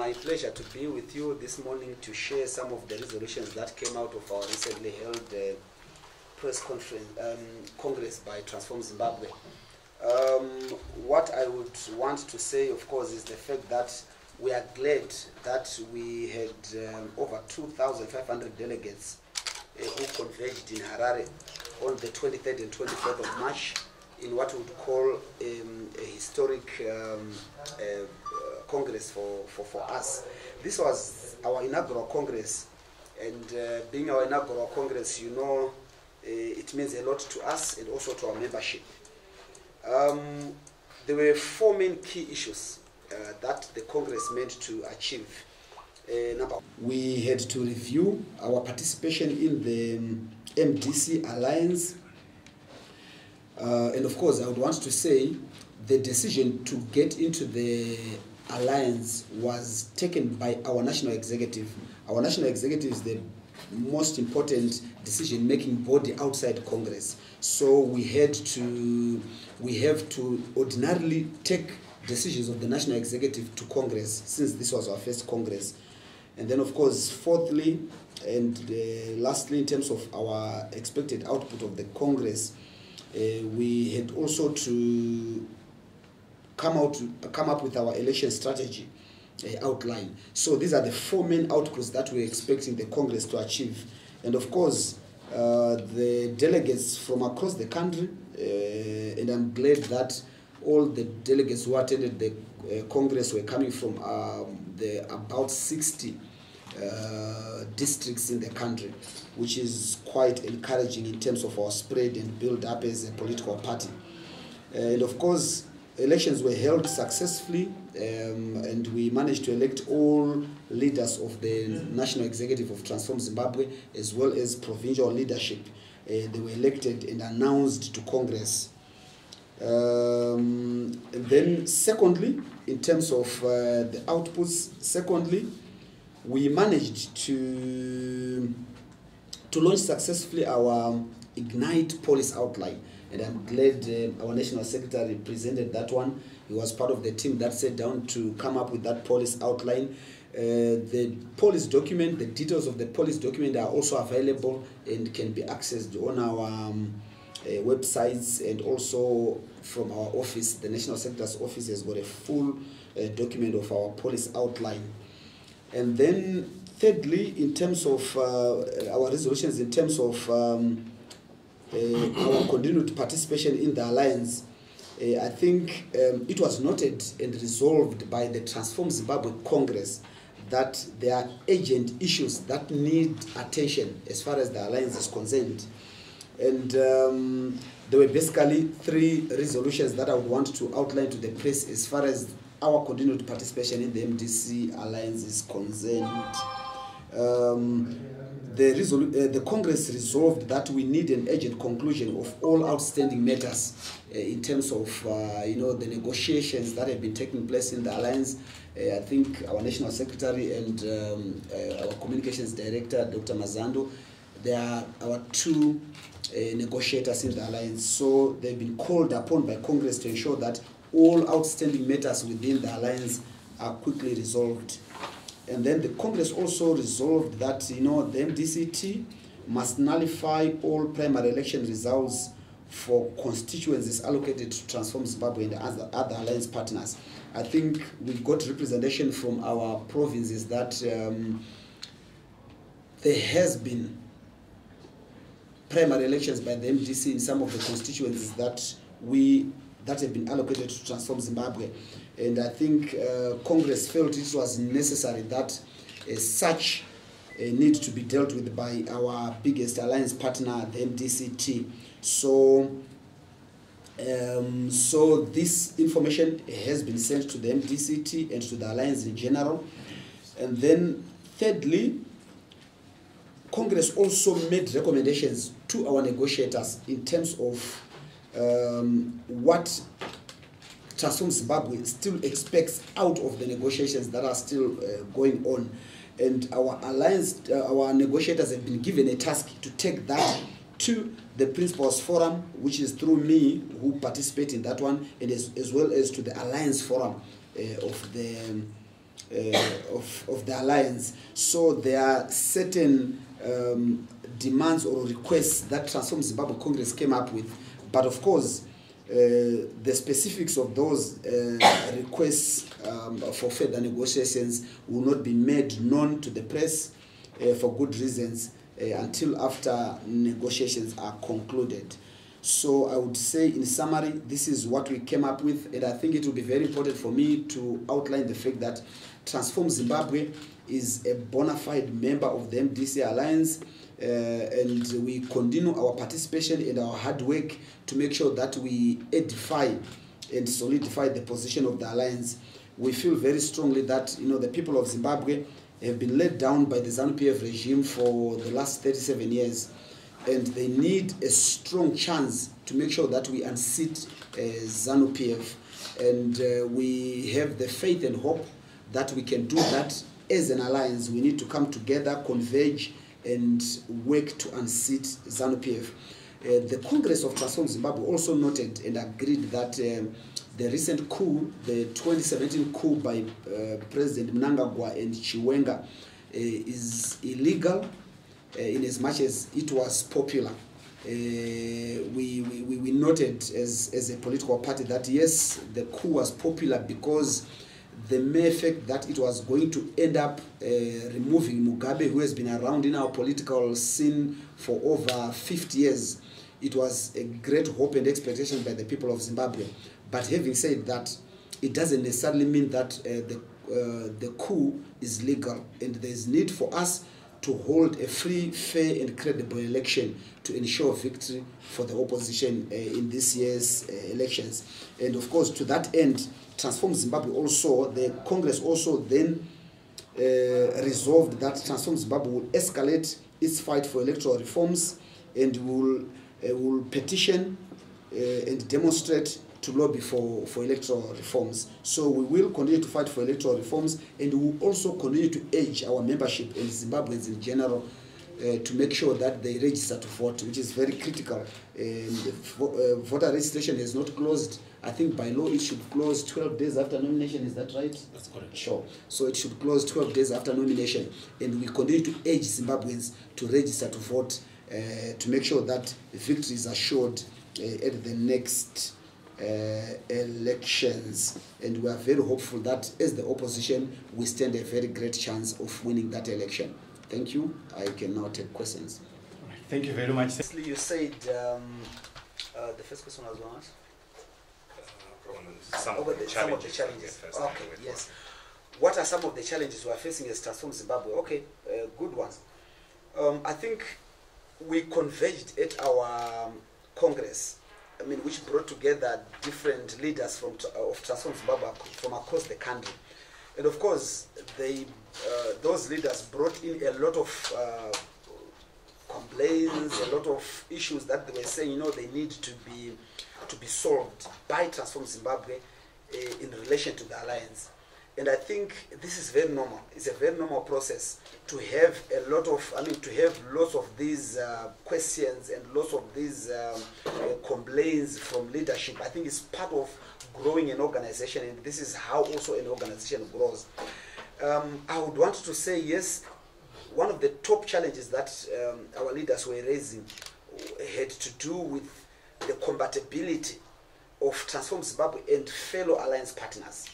my pleasure to be with you this morning to share some of the resolutions that came out of our recently held press conference, Congress by Transform Zimbabwe. What I would want to say, of course, is the fact that we are glad that we had over 2,500 delegates who converged in Harare on the 23rd and 24th of March in what we would call a historic Congress for us. This was our inaugural Congress, and being our inaugural Congress, you know, it means a lot to us and also to our membership. There were four main key issues that the Congress meant to achieve. We had to review our participation in the MDC Alliance, and of course I would want to say the decision to get into the alliance was taken by our national executive. Our national executive is the most important decision-making body outside Congress. So we have to ordinarily take decisions of the national executive to Congress, since this was our first Congress. And then, of course, fourthly and lastly, in terms of our expected output of the Congress, we had also to come up with our election strategy outline. So these are the four main outputs that we're expecting the Congress to achieve. And of course, the delegates from across the country, and I'm glad that all the delegates who attended the Congress were coming from about 60 districts in the country, which is quite encouraging in terms of our spread and build up as a political party. And of course, elections were held successfully, and we managed to elect all leaders of the national executive of Transform Zimbabwe, as well as provincial leadership. They were elected and announced to Congress. And then secondly, in terms of the outputs, secondly, we managed to launch successfully our Ignite policy outline. And I'm glad our National Secretary presented that one. He was part of the team that sat down to come up with that policy outline. The policy document, the details of the policy document are also available and can be accessed on our websites, and also from our office. The National Secretary's office has got a full document of our policy outline. And then thirdly, in terms of our resolutions, in terms of our continued participation in the alliance, I think it was noted and resolved by the Transform Zimbabwe Congress that there are urgent issues that need attention as far as the alliance is concerned. And there were basically three resolutions that I would want to outline to the press as far as our continued participation in the MDC Alliance is concerned. The Congress resolved that we need an urgent conclusion of all outstanding matters in terms of the negotiations that have been taking place in the alliance. I think our National Secretary and our Communications Director, Dr. Mazando, they are our two negotiators in the alliance. So they've been called upon by Congress to ensure that all outstanding matters within the alliance are quickly resolved. And then the Congress also resolved that the MDCT must nullify all primary election results for constituencies allocated to Transform Zimbabwe and other alliance partners. I think we got representation from our provinces that there has been primary elections by the MDC in some of the constituencies that have been allocated to Transform Zimbabwe. And I think Congress felt it was necessary that such need to be dealt with by our biggest alliance partner, the MDCT. So this information has been sent to the MDCT and to the alliance in general. And then thirdly, Congress also made recommendations to our negotiators in terms of what Transform Zimbabwe still expects out of the negotiations that are still going on. And our alliance, our negotiators have been given a task to take that to the Principals Forum, which is through me who participate in that one, and as well as to the Alliance Forum of the of the alliance. So there are certain demands or requests that Transform Zimbabwe Congress came up with, but of course the specifics of those requests for further negotiations will not be made known to the press for good reasons until after negotiations are concluded. So I would say, in summary, this is what we came up with, and I think it will be very important for me to outline the fact that Transform Zimbabwe is a bona fide member of the MDC Alliance, and we continue our participation and our hard work to make sure that we edify and solidify the position of the alliance. We feel very strongly that, you know, the people of Zimbabwe have been let down by the Zanu-PF regime for the last 37 years, and they need a strong chance to make sure that we unseat Zanu-PF, and we have the faith and hope that we can do that as an alliance. We need to come together, converge, and work to unseat Zanu-PF. The Congress of Transform Zimbabwe also noted and agreed that the recent coup, the 2017 coup by President Mnangagwa and Chiwenga, is illegal in as much as it was popular. We noted as a political party that yes, the coup was popular because the mere fact that it was going to end up removing Mugabe, who has been around in our political scene for over 50 years, it was a great hope and expectation by the people of Zimbabwe. But having said that, it doesn't necessarily mean that the coup is legal, and there is need for us to hold a free, fair, and credible election to ensure victory for the opposition in this year's elections. And of course, to that end, Transform Zimbabwe also, the Congress also then resolved that Transform Zimbabwe will escalate its fight for electoral reforms and will petition and demonstrate to lobby for electoral reforms. So we will continue to fight for electoral reforms, and we will also continue to urge our membership and Zimbabweans in general to make sure that they register to vote, which is very critical. Voter registration is not closed. I think by law it should close 12 days after nomination. Is that right? That's correct. Sure. So it should close 12 days after nomination, and we continue to urge Zimbabweans to register to vote to make sure that victory is assured at the next elections. And we are very hopeful that as the opposition we stand a very great chance of winning that election. Thank you. I can now take questions. All right. Thank you very much. Firstly, you said the first question was what? Some of the challenges. Okay, yes. What are some of the challenges we are facing as Transform Zimbabwe? Okay, good ones. I think we converged at our Congress, which brought together different leaders of Transform Zimbabwe from across the country. And of course, those leaders brought in a lot of complaints, a lot of issues that they were saying, they need to be solved by Transform Zimbabwe in relation to the alliance. And I think this is very normal. It's a very normal process to have a lot of, to have lots of these questions and lots of these complaints from leadership. I think it's part of growing an organization, and this is how also an organization grows. I would want to say, yes, one of the top challenges that our leaders were raising had to do with the compatibility of Transform Zimbabwe and fellow alliance partners,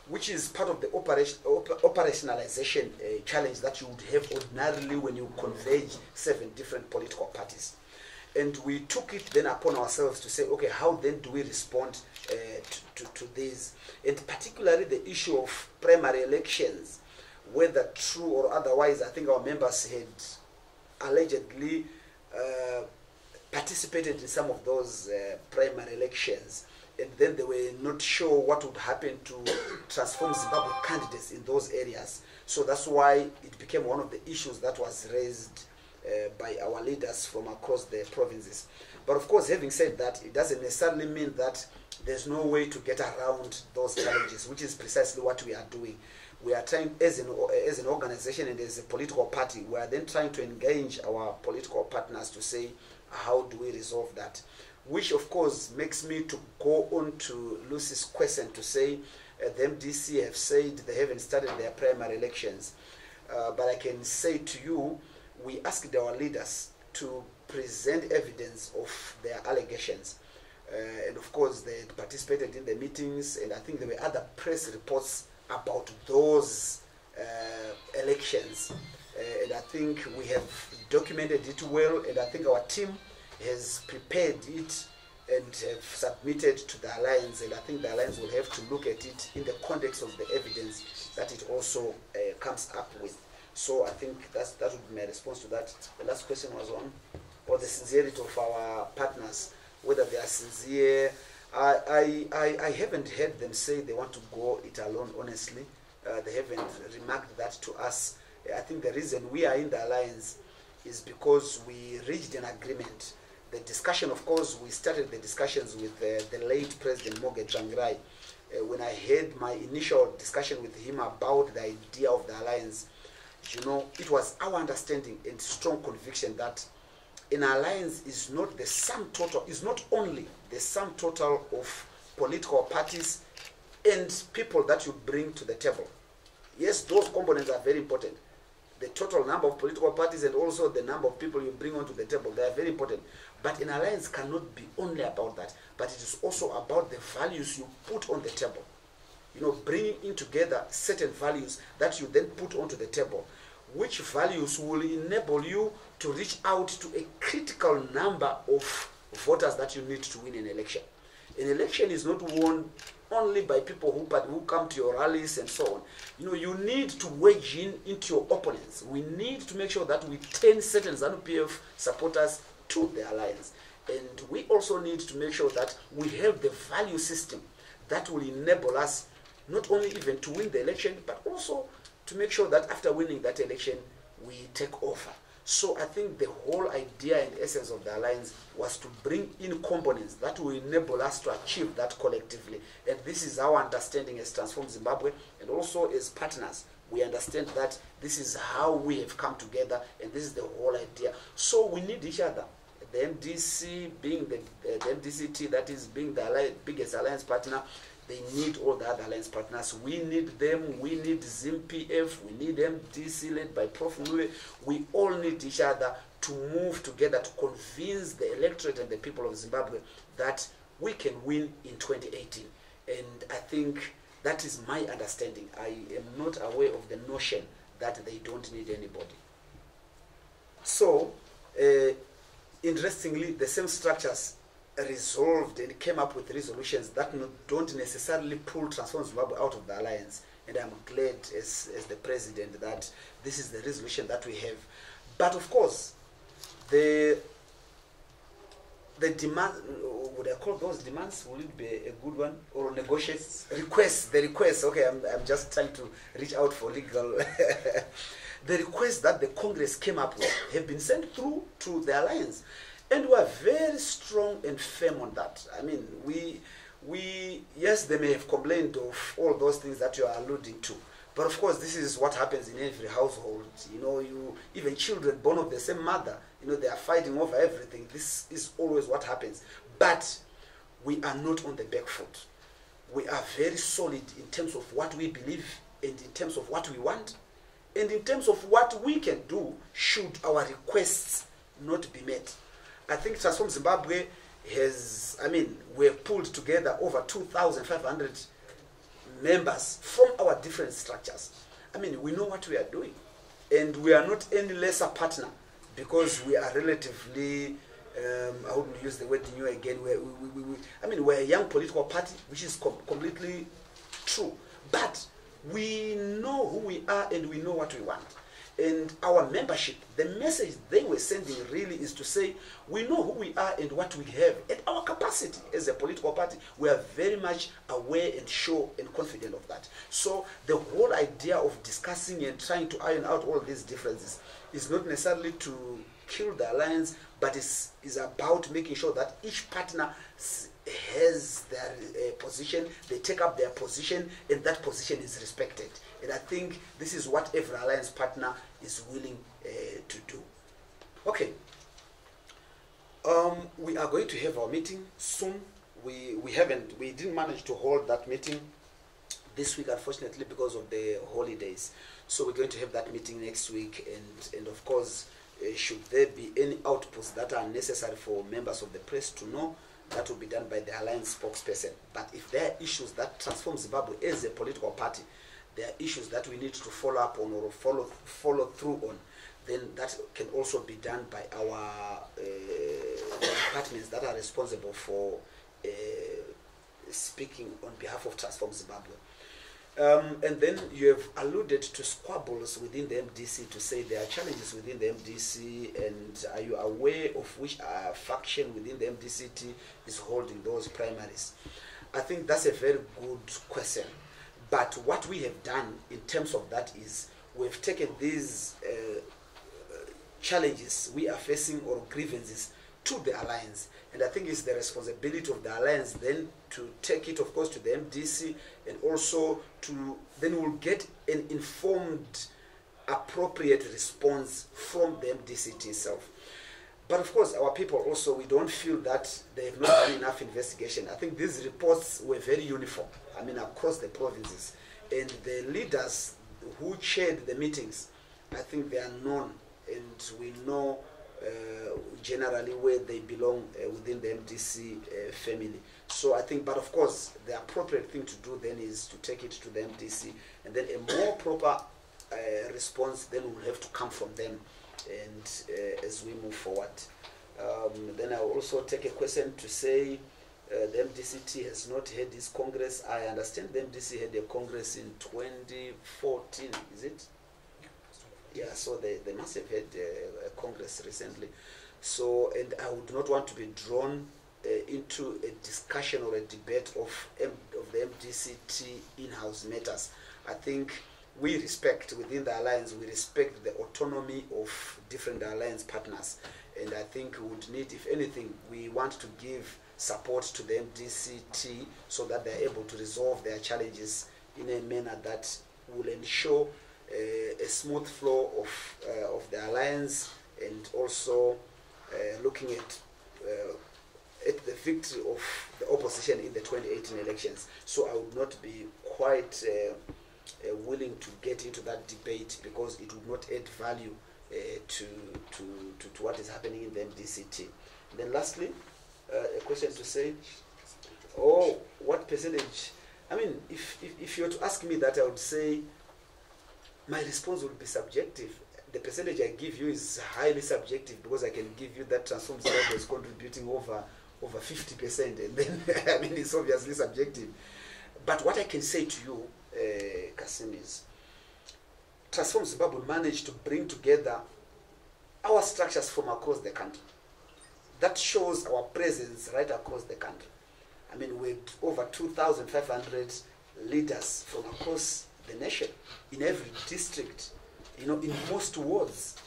which is part of the operationalization challenge that you would have ordinarily when you converge 7 different political parties. And we took it then upon ourselves to say, okay, how then do we respond to this? And particularly the issue of primary elections, whether true or otherwise. I think our members had allegedly participated in some of those primary elections, and then they were not sure what would happen to Transform Zimbabwe candidates in those areas. So that's why it became one of the issues that was raised by our leaders from across the provinces. But of course, having said that, it doesn't necessarily mean that there's no way to get around those challenges, which is precisely what we are doing. We are trying, as an organization and as a political party, we are then trying to engage our political partners to say, how do we resolve that? Which of course makes me to go on to Lucy's question to say, The MDC have said they haven't started their primary elections. But I can say to you, we asked our leaders to present evidence of their allegations. And of course, they participated in the meetings, and I think there were other press reports about those elections. And I think we have documented it well, and I think our team has prepared it and have submitted to the Alliance, and I think the Alliance will have to look at it in the context of the evidence that it also comes up with. So I think that would be my response to that. The last question was on the sincerity of our partners, whether they are sincere. I haven't heard them say they want to go it alone, honestly. They haven't remarked that to us. I think the reason we are in the Alliance is because we reached an agreement. The discussion, of course, we started the discussions with the late President Moge Tsvangirai. When I had my initial discussion with him about the idea of the Alliance, you know, it was our understanding and strong conviction that an alliance is not the sum total, is not only the sum total of political parties and people that you bring to the table. Yes, those components are very important. The total number of political parties and also the number of people you bring onto the table, they are very important. But an alliance cannot be only about that, but it is also about the values you put on the table. You know, bringing in together certain values that you then put onto the table, which values will enable you to reach out to a critical number of voters that you need to win an election. An election is not won only by people who come to your rallies and so on. You know, you need to wedge into your opponents. We need to make sure that we turn certain Zanu-PF supporters to the Alliance. And we also need to make sure that we have the value system that will enable us not only even to win the election, but also to make sure that after winning that election, we take over. So I think the whole idea and essence of the Alliance was to bring in components that will enable us to achieve that collectively. And this is our understanding as Transform Zimbabwe, and also as partners. We understand that this is how we have come together, and this is the whole idea. So we need each other. The MDC being the MDCT, that is being the biggest alliance partner, they need all the other alliance partners. We need them. We need Zanu-PF. We need MDC led by Prof. Mule. We all need each other to move together to convince the electorate and the people of Zimbabwe that we can win in 2018. And I think that is my understanding. I am not aware of the notion that they don't need anybody. So, interestingly, the same structures resolved and came up with resolutions that don't necessarily pull Transform Zimbabwe out of the Alliance. And I'm glad as the president that this is the resolution that we have. But of course, the demand, would I call those demands, will it be a good one? Or negotiates? The requests, okay, I'm just trying to reach out for legal. The requests that the Congress came up with have been sent through to the Alliance. And we are very strong and firm on that. I mean, yes, they may have complained of all those things that you are alluding to. But of course, this is what happens in every household. You know, even children born of the same mother, you know, they are fighting over everything. This is always what happens. But we are not on the back foot. We are very solid in terms of what we believe and in terms of what we want and in terms of what we can do should our requests not be met. I think Transform Zimbabwe has, I mean, we have pulled together over 2,500 members from our different structures. I mean, we know what we are doing. And we are not any lesser partner because we are relatively, I wouldn't use the word new again, I mean, we're a young political party, which is completely true. But we know who we are and we know what we want. And our membership, the message they were sending really is to say, we know who we are and what we have. And our capacity as a political party, we are very much aware and sure and confident of that. So the whole idea of discussing and trying to iron out all these differences is not necessarily to kill the alliance, but is about making sure that each partner has their position, they take up their position, and that position is respected. And I think this is what every alliance partner is willing to do. Okay. We are going to have our meeting soon. We didn't manage to hold that meeting this week, unfortunately, because of the holidays. So we're going to have that meeting next week, and of course, should there be any outputs that are necessary for members of the press to know, that will be done by the Alliance spokesperson. But if there are issues that transform Zimbabwe as a political party, there are issues that we need to follow up on or follow through on, then that can also be done by our departments that are responsible for speaking on behalf of Transform Zimbabwe. And then you have alluded to squabbles within the MDC, to say there are challenges within the MDC, and are you aware of which faction within the MDCT is holding those primaries? I think that's a very good question. But what we have done in terms of that is we've taken these challenges we are facing or grievances to the Alliance. And I think it's the responsibility of the Alliance then to take it, of course, to the MDC, and also to, then we'll get an informed, appropriate response from the MDCT itself. But of course, our people also, we don't feel that they have not done enough investigation. I think these reports were very uniform, I mean, across the provinces. And the leaders who chaired the meetings, I think they are known, and we know generally where they belong within the MDC family. So I think, but of course, the appropriate thing to do then is to take it to the MDC, and then a more proper response then will have to come from them, and as we move forward. Then I will also take a question to say the MDCT has not had this Congress. I understand the MDC had a Congress in 2014, is it? Yeah, so they must have had a Congress recently. So, and I would not want to be drawn into a discussion or a debate of the MDCT in-house matters. I think we respect, within the Alliance, we respect the autonomy of different Alliance partners. And I think we would need, if anything, we want to give support to the MDCT so that they're able to resolve their challenges in a manner that will ensure a smooth flow of the Alliance, and also looking at the victory of the opposition in the 2018 elections. So I would not be quite willing to get into that debate, because it would not add value to what is happening in the MDCT. And then lastly, a question to say, oh, what percentage? I mean, if you were to ask me that, I would say my response would be subjective. The percentage I give you is highly subjective, because I can give you that Transform Zimbabwe is contributing over 50%, and then I mean, it's obviously subjective. But what I can say to you, Kasim, is Transform Zimbabwe managed to bring together our structures from across the country. That shows our presence right across the country. I mean, with over 2,500 leaders from across the nation, in every district, you know, in most wards.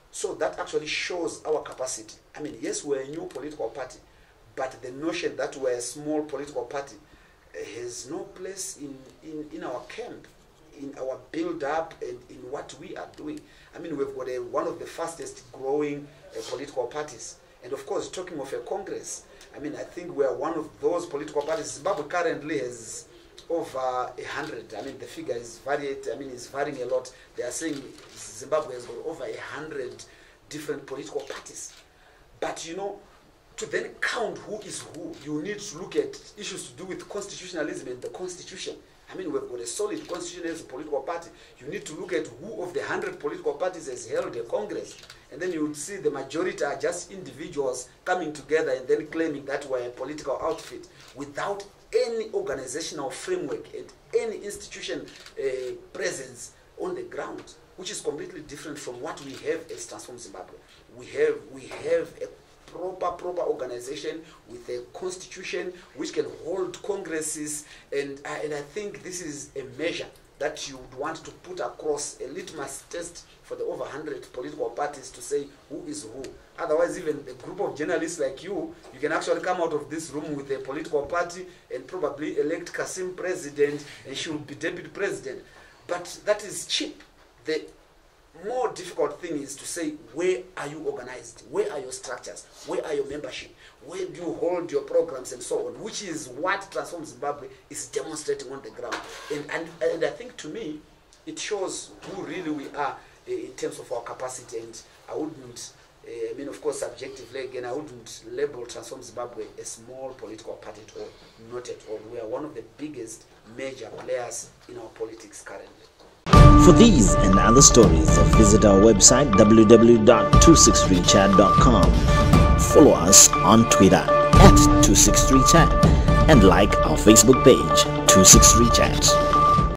So that actually shows our capacity. I mean, yes, we're a new political party, but the notion that we're a small political party has no place in our camp, in our build-up, and in what we are doing. I mean, we've got one of the fastest growing political parties. And of course, talking of a Congress, I mean, I think we're one of those political parties. Zimbabwe currently has over 100. I mean, the figure is varied. I mean, it's varying a lot. They are saying Zimbabwe has got over 100 different political parties. But, you know, to then count who is who, you need to look at issues to do with constitutionalism and the Constitution. I mean, we've got a solid constitution as a political party. You need to look at who of the 100 political parties has held a Congress. And then you would see the majority are just individuals coming together and then claiming that we're a political outfit without any organizational framework and any institution presence on the ground, which is completely different from what we have as Transform Zimbabwe. We have a proper organization with a constitution which can hold congresses, and I think this is a measure that you would want to put across, a litmus test for the over 100 political parties to say who is who. Otherwise, even a group of journalists like you can actually come out of this room with a political party and probably elect Kasim president, and she will be deputy president. But that is cheap. The more difficult thing is to say, where are you organized? Where are your structures? Where are your membership? Where do you hold your programs and so on? Which is what Transform Zimbabwe is demonstrating on the ground. And I think, to me, it shows who really we are in terms of our capacity. And I wouldn't, I mean, of course, subjectively, again, I wouldn't label Transform Zimbabwe a small political party at all. Not at all. We are one of the biggest major players in our politics currently. For these and other stories, visit our website www.263chat.com. Follow us on Twitter @263chat and like our Facebook page 263chat.